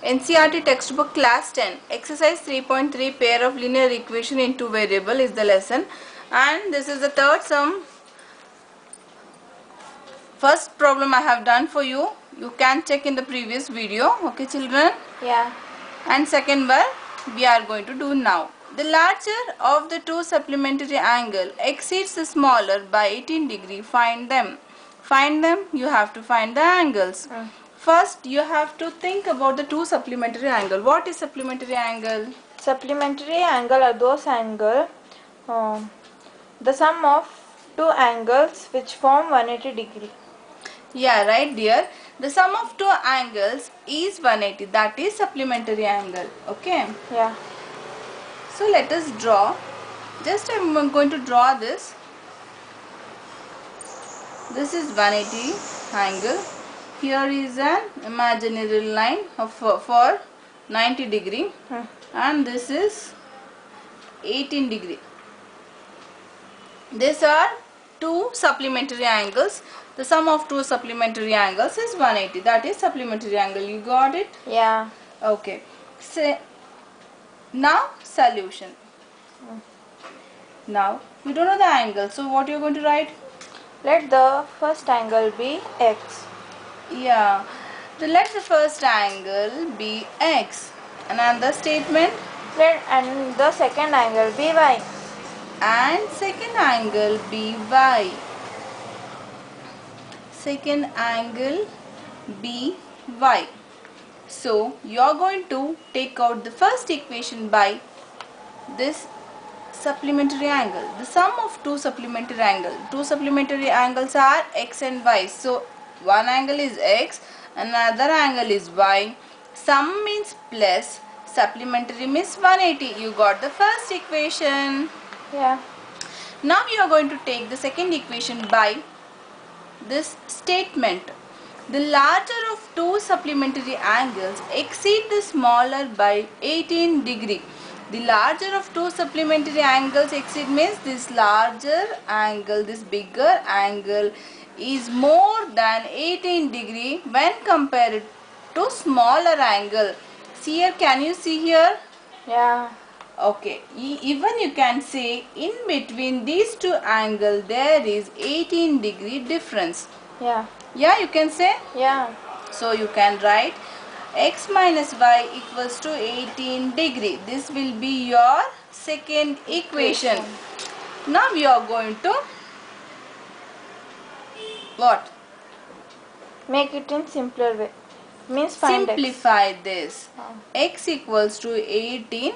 NCERT textbook class 10 exercise 3.3 pair of linear equation in two variable is the lesson, and this is the third sum. First problem I have done for you. You can check in the previous video. Okay children? Yeah. And second one we are going to do now. The larger of the two supplementary angle exceeds the smaller by 18 degree. Find them. Find them. You have to find the angles. First you have to think about the two supplementary angle. What is supplementary angle? Supplementary angle are those angle, the sum of two angles which form 180 degree. Yeah, right dear. The sum of two angles is 180. That is supplementary angle. Okay. Yeah. So let us draw. Just I am going to draw this. This is 180 angle. Here is an imaginary line for 90 degree. And this is 18 degree. These are two supplementary angles. The sum of two supplementary angles is 180. That is supplementary angle. You got it? Yeah. Okay. So now solution. Now you don't know the angle. So what you are going to write? Let the first angle be x. Yeah. So let the first angle be x. Another statement. And the second angle be y. And second angle be y. Second angle be y. So you are going to take out the first equation by this supplementary angle. The sum of two supplementary angles. Two supplementary angles are x and y. So one angle is x, another angle is y. Sum means plus, supplementary means 180. You got the first equation. Yeah. Now you are going to take the second equation by this statement. The larger of two supplementary angles exceed the smaller by 18 degree. The larger of two supplementary angles exceed means this larger angle, this bigger angle is more than 18 degree when compared to smaller angle. See here, can you see here? Yeah. Okay, even you can say in between these two angles there is 18 degree difference. Yeah. Yeah, you can say? Yeah. So you can write x minus y equals to 18 degree. This will be your second equation. Now we are going to what? Make it in simpler way. Means find Simplify this. X equals to 18.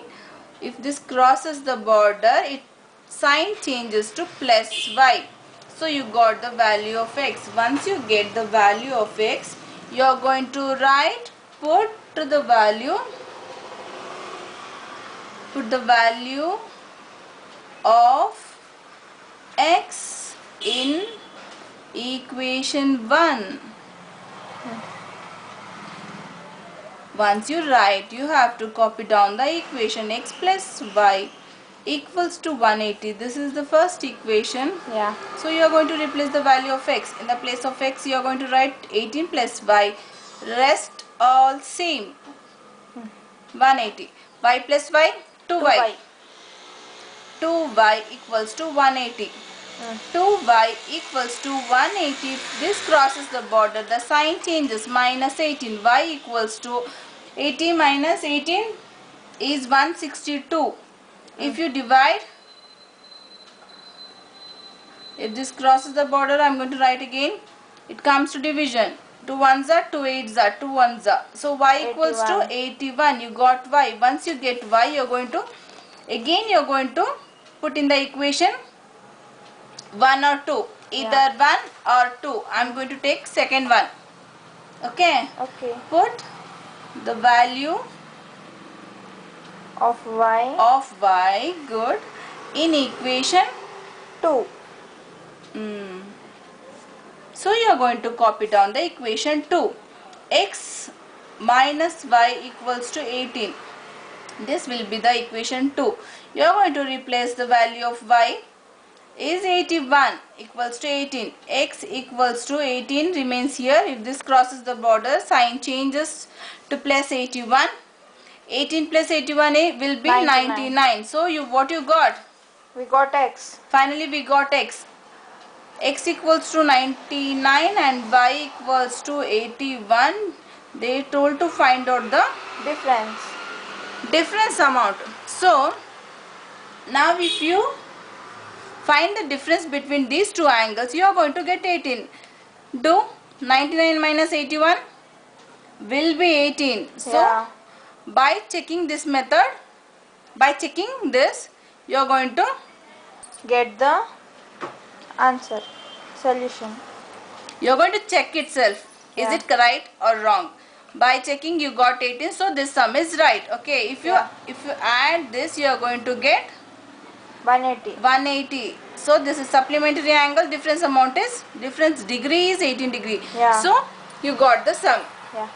If this crosses the border, its sign changes to plus y. So you got the value of x. Once you get the value of x, you are going to write, put the value of x in equation 1. Once you write, you have to copy down the equation x plus y equals to 180. This is the first equation. Yeah. So you are going to replace the value of x. In the place of x, you are going to write 18 plus y. Rest all same. 180. Y plus y, 2y. 2y equals to 180. 2y equals to 180. If this crosses the border, the sign changes, minus 18. Y equals to 80 minus 18 is 162. If you divide, if this crosses the border, I am going to write again. It comes to division. 2 ones are 2 8s are 2 ones are. So y equals to 81. You got y. Once you get y, you are going to put in the equation 1 or 2. Either 1 or 2. I am going to take second one. Okay. Okay. Put the value Of y, good, in equation 2. So you are going to copy down the equation 2. X minus y equals to 18. This will be the equation 2. You are going to replace the value of y is 81 equals to 18. X equals to 18 remains here. If this crosses the border, sign changes to plus 81. 18 plus 81 will be 99. So what you got? We got x. Finally we got x. X equals to 99 and y equals to 81. They told to find out the difference amount. So now if you find the difference between these two angles, you are going to get 18. Do 99 minus 81 will be 18. So Yeah. by checking this method, by checking this, you are going to Get the answer, solution. you are going to check itself. Is Yeah. it right or wrong? By checking you got 18, so this sum is right. Okay, if you add this, you are going to get 180. 180. So this is supplementary angle. Difference degree is 18 degree. Yeah. So you got the sum. Yeah.